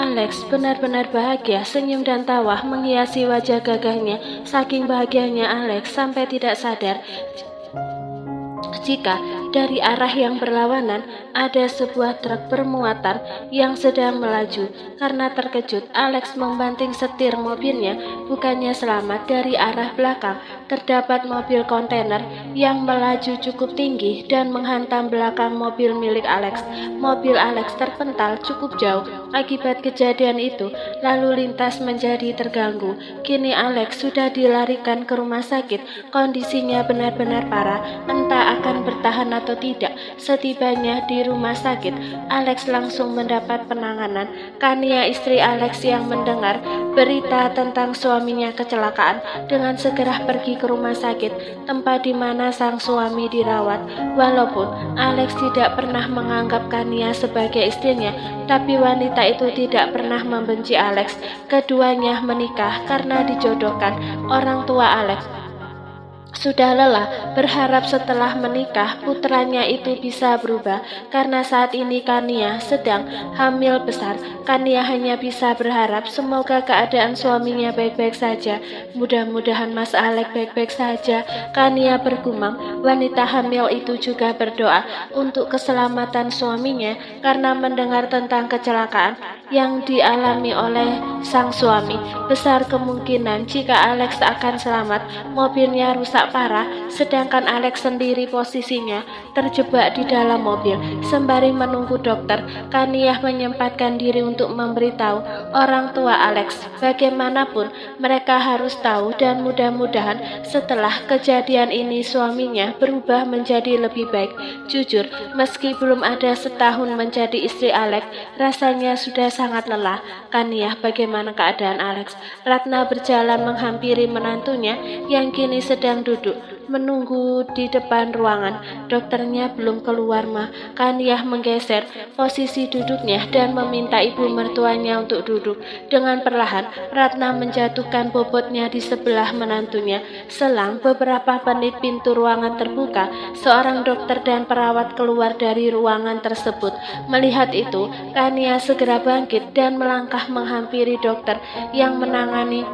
Alex benar-benar bahagia, senyum dan tawa menghiasi wajah gagahnya. Saking bahagianya Alex sampai tidak sadar jika dari arah yang berlawanan ada sebuah truk bermuatan yang sedang melaju. Karena terkejut, Alex membanting setir mobilnya. Bukannya selamat, dari arah belakang terdapat mobil kontainer yang melaju cukup tinggi dan menghantam belakang mobil milik Alex. Mobil Alex terpental cukup jauh. Akibat kejadian itu, lalu lintas menjadi terganggu. Kini Alex sudah dilarikan ke rumah sakit. Kondisinya benar-benar parah, entah akan bertahan atau tidak. Setibanya di rumah sakit, Alex langsung mendapat penanganan. Kania, istri Alex yang mendengar berita tentang suaminya kecelakaan, dengan segera pergi ke rumah sakit, tempat di mana sang suami dirawat. Walaupun Alex tidak pernah menganggap Kania sebagai istrinya, tapi wanita itu tidak pernah membenci Alex. Keduanya menikah karena dijodohkan. Orang tua Alex sudah lelah berharap setelah menikah putranya itu bisa berubah. Karena saat ini Kania sedang hamil besar, Kania hanya bisa berharap semoga keadaan suaminya baik-baik saja. Mudah-mudahan Mas Alex baik-baik saja, Kania bergumam. Wanita hamil itu juga berdoa untuk keselamatan suaminya karena mendengar tentang kecelakaan yang dialami oleh sang suami. Besar kemungkinan jika Alex akan selamat, mobilnya rusak parah, sedangkan Alex sendiri posisinya terjebak di dalam mobil. Sembari menunggu dokter, Kania menyempatkan diri untuk memberitahu orang tua Alex. Bagaimanapun mereka harus tahu, dan mudah-mudahan setelah kejadian ini suaminya berubah menjadi lebih baik. Jujur, meski belum ada setahun menjadi istri Alex, rasanya sudah sangat lelah. Kania, bagaimana keadaan Alex? Ratna berjalan menghampiri menantunya yang kini sedang duduk menunggu di depan ruangan. Dokternya belum keluar, Ma. Kania menggeser posisi duduknya dan meminta ibu mertuanya untuk duduk. Dengan perlahan, Ratna menjatuhkan bobotnya di sebelah menantunya. Selang beberapa menit pintu ruangan terbuka. Seorang dokter dan perawat keluar dari ruangan tersebut. Melihat itu, Kania segera bangkit dan melangkah menghampiri dokter yang menangani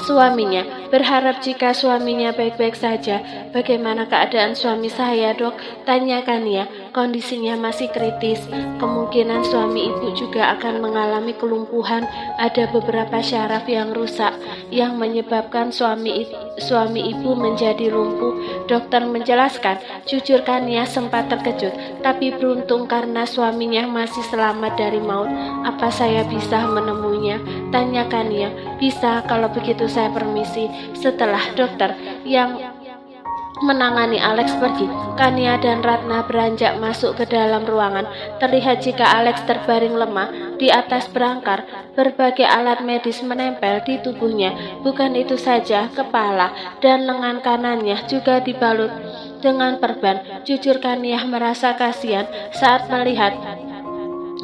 suaminya, berharap jika suaminya baik-baik saja. Bagaimana keadaan suami saya, Dok? Tanya Kania. Kondisinya masih kritis. Kemungkinan suami ibu juga akan mengalami kelumpuhan. Ada beberapa syaraf yang rusak yang menyebabkan suami ibu menjadi lumpuh. Dokter menjelaskan. Jujur Kania sempat terkejut, tapi beruntung karena suaminya masih selamat dari maut. Apa saya bisa menemuinya? Tanya Kania. Bisa, kalau begitu saya permisi. Setelah dokter yang menangani Alex pergi, Kania dan Ratna beranjak masuk ke dalam ruangan. Terlihat jika Alex terbaring lemah di atas berangkar. Berbagai alat medis menempel di tubuhnya. Bukan itu saja, kepala dan lengan kanannya juga dibalut dengan perban. Jujur Kania merasa kasihan saat melihat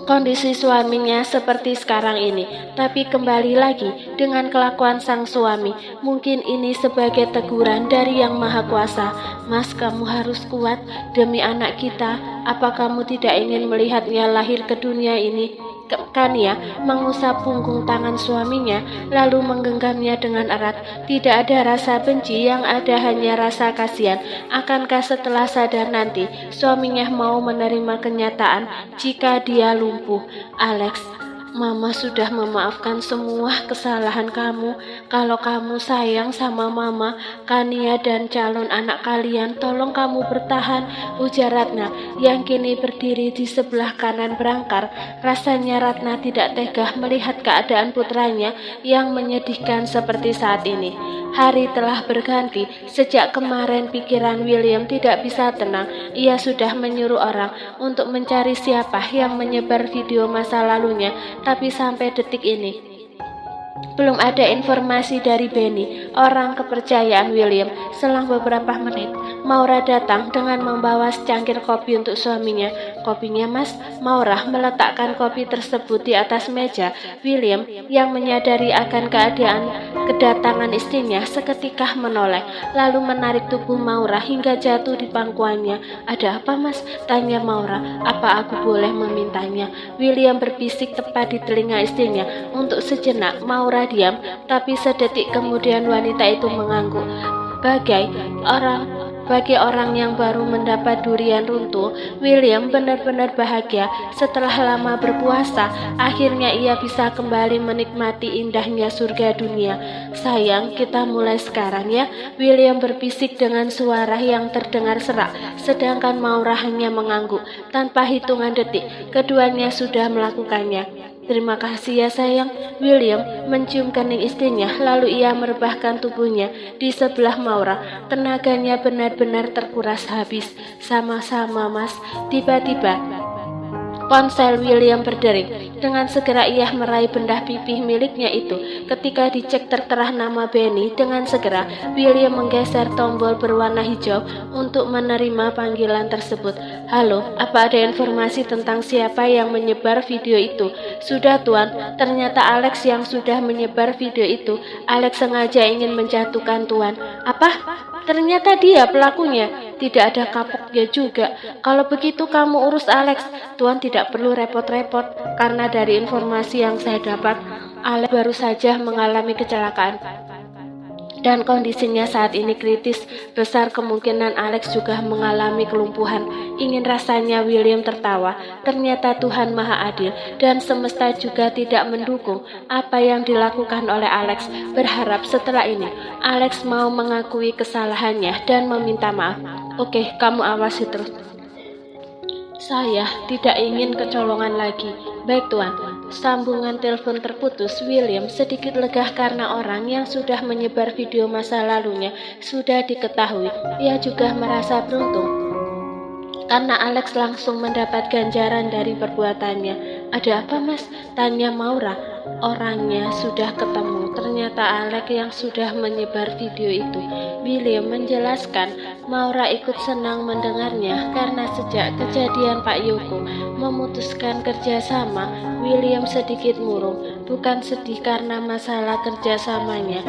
kondisi suaminya seperti sekarang ini. Tapi kembali lagi dengan kelakuan sang suami, mungkin ini sebagai teguran dari Yang Maha Kuasa. Mas, kamu harus kuat demi anak kita. Apa kamu tidak ingin melihatnya lahir ke dunia ini? Kania mengusap punggung tangan suaminya, lalu menggenggamnya dengan erat. Tidak ada rasa benci, yang ada hanya rasa kasihan. Akankah setelah sadar nanti suaminya mau menerima kenyataan jika dia lumpuh? Alex, Mama sudah memaafkan semua kesalahan kamu. Kalau kamu sayang sama Mama, Kania dan calon anak kalian, tolong kamu bertahan, ujar Ratna yang kini berdiri di sebelah kanan berangkar. Rasanya Ratna tidak tega melihat keadaan putranya yang menyedihkan seperti saat ini. Hari telah berganti. Sejak kemarin pikiran William tidak bisa tenang. Ia sudah menyuruh orang untuk mencari siapa yang menyebar video masa lalunya, tapi sampai detik ini belum ada informasi dari Benny, orang kepercayaan William. Selang beberapa menit, Maura datang dengan membawa secangkir kopi untuk suaminya. Kopinya, Mas. Maura meletakkan kopi tersebut di atas meja. William yang menyadari akan keadaan kedatangan istrinya seketika menoleh, lalu menarik tubuh Maura hingga jatuh di pangkuannya. "Ada apa, Mas?" tanya Maura. "Apa aku boleh memintanya?" William berbisik tepat di telinga istrinya. Untuk sejenak Maura diam, tapi sedetik kemudian wanita itu mengangguk. Bagi orang yang baru mendapat durian runtuh, William benar-benar bahagia. Setelah lama berpuasa, akhirnya ia bisa kembali menikmati indahnya surga dunia. "Sayang, kita mulai sekarang ya," William berbisik dengan suara yang terdengar serak, sedangkan Maura hanya mengangguk. Tanpa hitungan detik, keduanya sudah melakukannya. "Terima kasih ya sayang." William mencium kening istrinya, lalu ia merebahkan tubuhnya di sebelah Maura. Tenaganya benar-benar terkuras habis. "Sama-sama, Mas." Tiba-tiba ponsel William berdering. Dengan segera ia meraih benda pipih miliknya itu. Ketika dicek tertera nama Benny, dengan segera William menggeser tombol berwarna hijau untuk menerima panggilan tersebut. "Halo, apa ada informasi tentang siapa yang menyebar video itu?" "Sudah, Tuan. Ternyata Alex yang sudah menyebar video itu. Alex sengaja ingin menjatuhkan Tuan." "Apa? Ternyata dia pelakunya." "Tidak ada kapoknya juga." "Kalau begitu kamu urus Alex. Tuan tidak perlu repot-repot, karena dari informasi yang saya dapat, Alex baru saja mengalami kecelakaan dan kondisinya saat ini kritis. Besar kemungkinan Alex juga mengalami kelumpuhan." Ingin rasanya William tertawa. Ternyata Tuhan Maha Adil dan semesta juga tidak mendukung apa yang dilakukan oleh Alex. Berharap setelah ini Alex mau mengakui kesalahannya dan meminta maaf. "Oke, kamu awasi terus. Saya tidak ingin kecolongan lagi." "Baik, Tuan." Sambungan telepon terputus. William sedikit lega karena orang yang sudah menyebar video masa lalunya sudah diketahui. Ia juga merasa beruntung karena Alex langsung mendapat ganjaran dari perbuatannya. "Ada apa, Mas?" tanya Maura. "Orangnya sudah ketemu. Ternyata Alex yang sudah menyebar video itu." William menjelaskan. Maura ikut senang mendengarnya karena sejak kejadian Pak Yoko memutuskan kerjasama, William sedikit murung. Bukan sedih karena masalah kerjasamanya,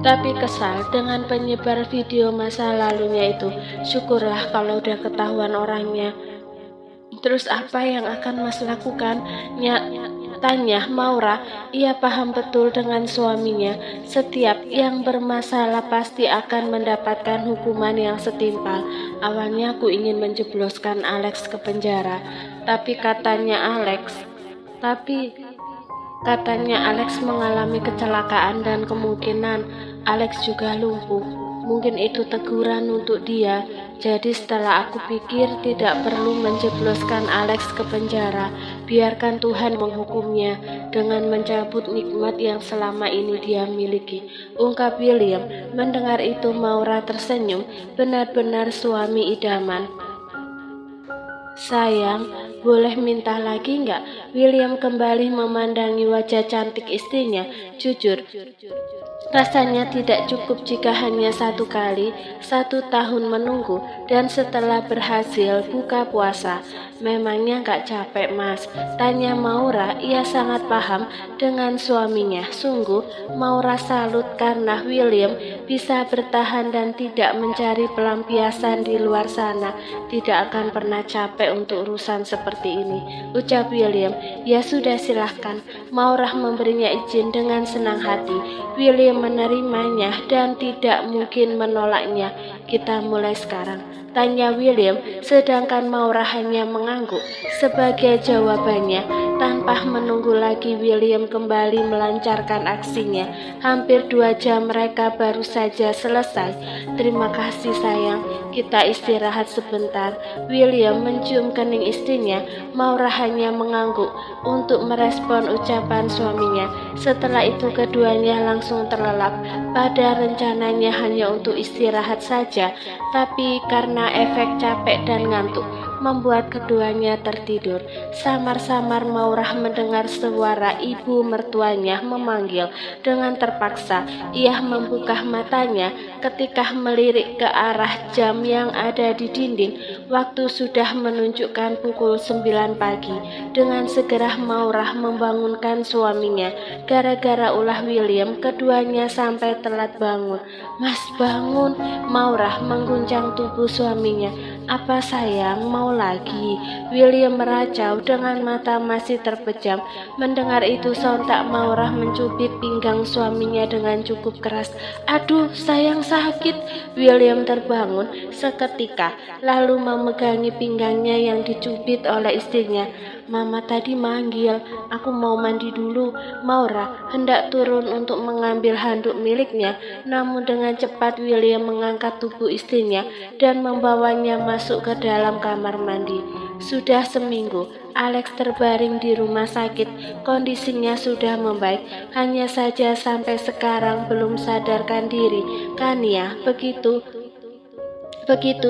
tapi kesal dengan penyebar video masa lalunya itu. "Syukurlah kalau udah ketahuan orangnya." "Terus apa yang akan Mas lakukan?" tanya Maura. Ia paham betul dengan suaminya. Setiap yang bermasalah pasti akan mendapatkan hukuman yang setimpal. Awalnya aku ingin menjebloskan Alex ke penjara, tapi katanya Alex mengalami kecelakaan dan kemungkinan Alex juga lumpuh. Mungkin itu teguran untuk dia. Jadi setelah aku pikir tidak perlu menjebloskan Alex ke penjara. Biarkan Tuhan menghukumnya dengan mencabut nikmat yang selama ini dia miliki, ungkap William. Mendengar itu Maura tersenyum. Benar-benar suami idaman. "Sayang, boleh minta lagi nggak?" William kembali memandangi wajah cantik istrinya. "Jujur, rasanya tidak cukup jika hanya 1 kali, 1 tahun menunggu, dan setelah berhasil buka puasa. Memangnya nggak capek, Mas?" tanya Maura. Ia sangat paham dengan suaminya. Sungguh, Maura salut karena William bisa bertahan dan tidak mencari pelampiasan di luar sana. "Tidak akan pernah capek untuk urusan seperti ini," ucap William. "Ya sudah, silahkan." Maura memberinya izin dengan senang hati. William menerimanya dan tidak mungkin menolaknya. "Kita mulai sekarang?" tanya William, sedangkan Maura hanya mengangguk sebagai jawabannya. Tanpa menunggu lagi, William kembali melancarkan aksinya. Hampir 2 jam mereka baru saja selesai. "Terima kasih sayang, kita istirahat sebentar." William mencium kening istrinya. Maura hanya mengangguk untuk merespon ucapan suaminya. Setelah itu keduanya langsung terlelap. Pada rencananya hanya untuk istirahat saja, tapi karena efek capek dan ngantuk, membuat keduanya tertidur. Samar-samar Maurah mendengar suara ibu mertuanya memanggil. Dengan terpaksa ia membuka matanya. Ketika melirik ke arah jam yang ada di dinding, waktu sudah menunjukkan pukul 9 pagi. Dengan segera Maurah membangunkan suaminya. Gara-gara ulah William, keduanya sampai telat bangun. "Mas, bangun!" Maurah mengguncang tubuh suaminya. "Apa sayang, mau lagi?" William meracau dengan mata masih terpejam. Mendengar itu sontak Maurah mencubit pinggang suaminya dengan cukup keras. "Aduh, sayang, sakit!" William terbangun seketika, lalu memegangi pinggangnya yang dicubit oleh istrinya. "Mama tadi manggil, aku mau mandi dulu." Maurah hendak turun untuk mengambil handuk miliknya, namun dengan cepat William mengangkat tubuh istrinya dan membawanya masuk ke dalam kamar mandi. Sudah seminggu, Alex terbaring di rumah sakit. Kondisinya sudah membaik, hanya saja sampai sekarang belum sadarkan diri. Kania begitu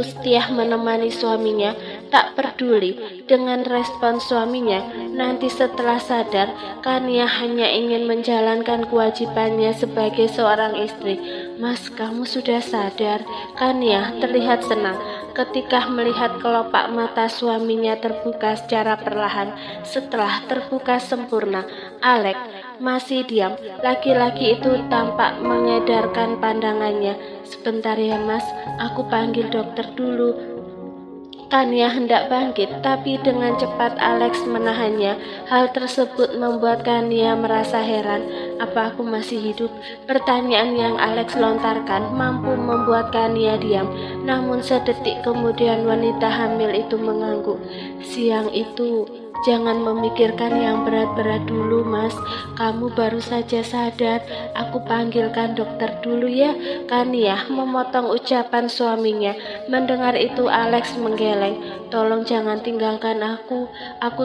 setia menemani suaminya, tak peduli dengan respon suaminya. Nanti setelah sadar, Kania hanya ingin menjalankan kewajibannya sebagai seorang istri. "Mas, kamu sudah sadar?" Kania terlihat senang ketika melihat kelopak mata suaminya terbuka secara perlahan. Setelah terbuka sempurna, Alex masih diam. Laki-laki itu tampak mengedarkan pandangannya. "Sebentar ya Mas, aku panggil dokter dulu." Kania hendak bangkit, tapi dengan cepat Alex menahannya. Hal tersebut membuat Kania merasa heran. "Apa aku masih hidup?" Pertanyaan yang Alex lontarkan mampu membuat Kania diam. Namun sedetik kemudian wanita hamil itu mengangguk. "Siang itu, jangan memikirkan yang berat-berat dulu, Mas. Kamu baru saja sadar. Aku panggilkan dokter dulu ya." Kania memotong ucapan suaminya. Mendengar itu Alex menggeleng. "Tolong jangan tinggalkan aku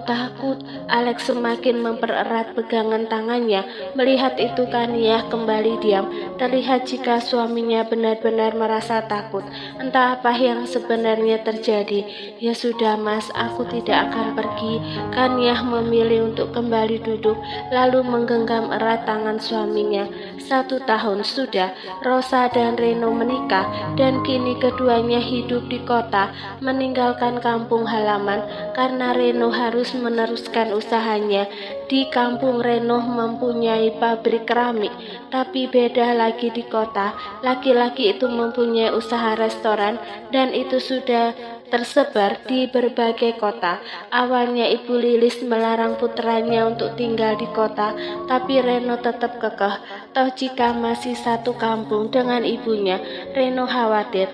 takut." Alex semakin mempererat pegangan tangannya. Melihat itu Kania kembali diam. Terlihat jika suaminya benar-benar merasa takut. Entah apa yang sebenarnya terjadi. "Ya sudah Mas, aku tidak akan pergi." Kania memilih untuk kembali duduk, lalu menggenggam erat tangan suaminya. 1 tahun sudah Rosa dan Reno menikah, dan kini keduanya hidup di kota, meninggalkan kampung halaman karena Reno harus meneruskan usahanya. Di kampung Reno mempunyai pabrik keramik, tapi beda lagi di kota. Laki-laki itu mempunyai usaha restoran dan itu sudah tersebar di berbagai kota. Awalnya Ibu Lilis melarang putranya untuk tinggal di kota, tapi Reno tetap kekeh. Toh jika masih satu kampung dengan ibunya, Reno khawatir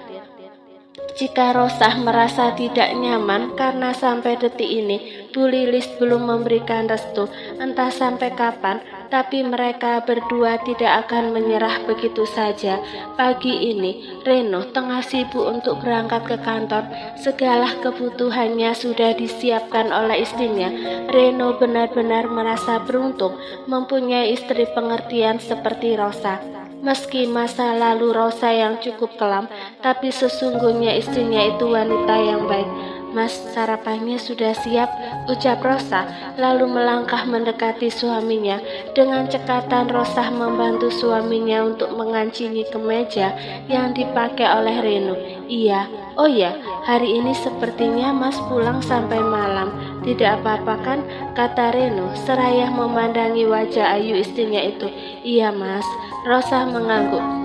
jika Rosa merasa tidak nyaman karena sampai detik ini Bu Lilis belum memberikan restu. Entah sampai kapan, tapi mereka berdua tidak akan menyerah begitu saja. Pagi ini Reno tengah sibuk untuk berangkat ke kantor. Segala kebutuhannya sudah disiapkan oleh istrinya. Reno benar-benar merasa beruntung mempunyai istri pengertian seperti Rosa. Meski masa lalu Rosa yang cukup kelam, tapi sesungguhnya istrinya itu wanita yang baik. "Mas, sarapannya sudah siap," ucap Rosa, lalu melangkah mendekati suaminya. Dengan cekatan Rosa membantu suaminya untuk mengancingi kemeja yang dipakai oleh Reno. "Iya, oh ya, hari ini sepertinya Mas pulang sampai malam. Tidak apa-apa kan?" kata Reno seraya memandangi wajah ayu istrinya itu. "Iya Mas," Rosa mengangguk.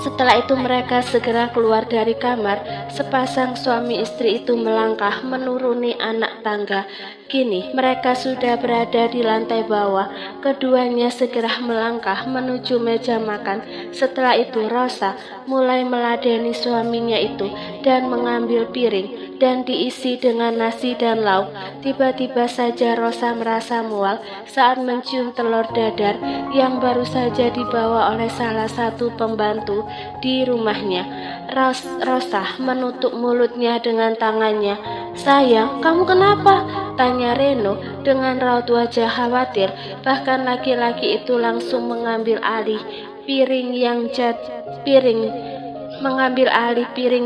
Setelah itu mereka segera keluar dari kamar. Sepasang suami istri itu melangkah menuruni anak tangga. Kini mereka sudah berada di lantai bawah. Keduanya segera melangkah menuju meja makan. Setelah itu Rosa mulai meladeni suaminya itu dan mengambil piring dan diisi dengan nasi dan lauk. Tiba-tiba saja Rosa merasa mual saat mencium telur dadar yang baru saja dibawa oleh salah satu pembantu di rumahnya. Rosa menutup mulutnya dengan tangannya. "Sayang, kamu kenapa?" tanya Reno dengan raut wajah khawatir. Bahkan laki-laki itu langsung mengambil alih piring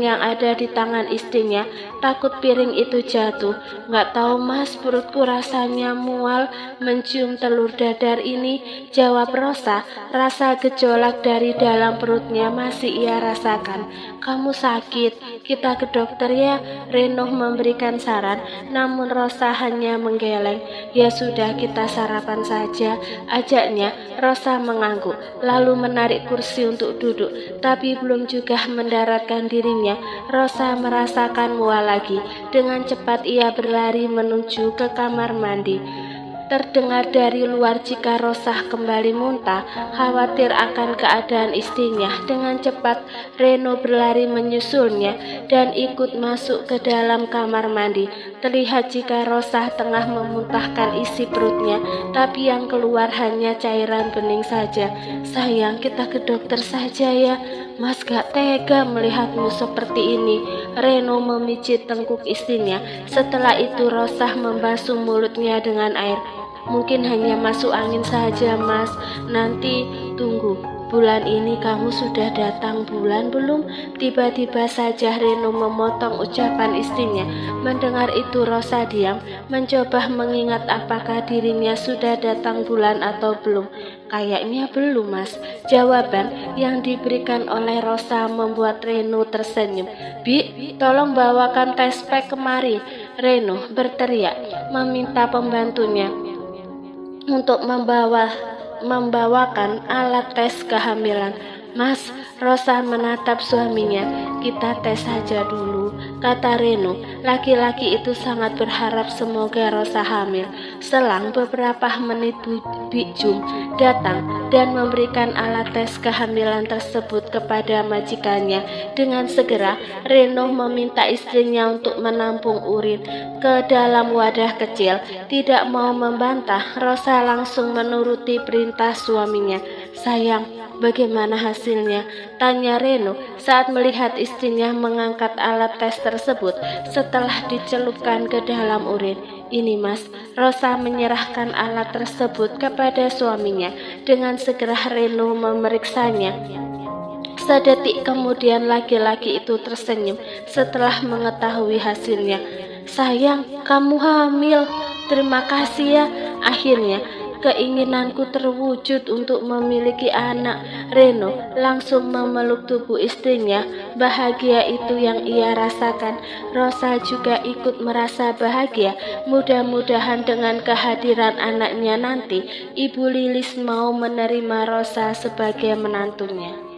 yang ada di tangan istrinya takut piring itu jatuh. Nggak tahu Mas, perutku rasanya mual mencium telur dadar ini, jawab Rosa. Rasa gejolak dari dalam perutnya masih ia rasakan. Kamu sakit, kita ke dokter ya, Reno memberikan saran, namun Rosa hanya menggeleng. Ya sudah, kita sarapan saja, ajaknya. Rosa mengangguk, lalu menarik kursi untuk duduk, tapi belum juga mendaratkan dirinya, Rosa merasakan mual lagi. Dengan cepat ia berlari menuju ke kamar mandi. Terdengar dari luar jika Rosa kembali muntah, khawatir akan keadaan istrinya. Dengan cepat Reno berlari menyusulnya dan ikut masuk ke dalam kamar mandi. Terlihat jika Rosa tengah memuntahkan isi perutnya, tapi yang keluar hanya cairan bening saja. Sayang, kita ke dokter saja ya. Mas gak tega melihatmu seperti ini. Reno memijit tengkuk istrinya. Setelah itu Rosa membasuh mulutnya dengan air. Mungkin hanya masuk angin saja, Mas. Nanti tunggu, bulan ini kamu sudah datang bulan belum? Tiba-tiba saja Reno memotong ucapan istrinya. Mendengar itu Rosa diam, mencoba mengingat apakah dirinya sudah datang bulan atau belum. Kayaknya belum, Mas. Jawaban yang diberikan oleh Rosa membuat Reno tersenyum. Bi, tolong bawakan tes pack kemari. Reno berteriak, meminta pembantunya untuk membawakan alat tes kehamilan. Mas, Rosa menatap suaminya. Kita tes saja dulu, kata Reno. Laki-laki itu sangat berharap semoga Rosa hamil. Selang beberapa menit Bik Jum datang dan memberikan alat tes kehamilan tersebut kepada majikannya. Dengan segera Reno meminta istrinya untuk menampung urin ke dalam wadah kecil. Tidak mau membantah, Rosa langsung menuruti perintah suaminya. Sayang, bagaimana hasilnya? Tanya Reno saat melihat istrinya mengangkat alat tes tersebut setelah dicelupkan ke dalam urin. Ini, Mas. Rosa menyerahkan alat tersebut kepada suaminya. Dengan segera Reno memeriksanya. Sedetik kemudian laki-laki itu tersenyum setelah mengetahui hasilnya. Sayang, kamu hamil. Terima kasih ya. Akhirnya keinginanku terwujud untuk memiliki anak. Reno langsung memeluk tubuh istrinya. Bahagia itu yang ia rasakan. Rosa juga ikut merasa bahagia. Mudah-mudahan dengan kehadiran anaknya nanti, Ibu Lilis mau menerima Rosa sebagai menantunya.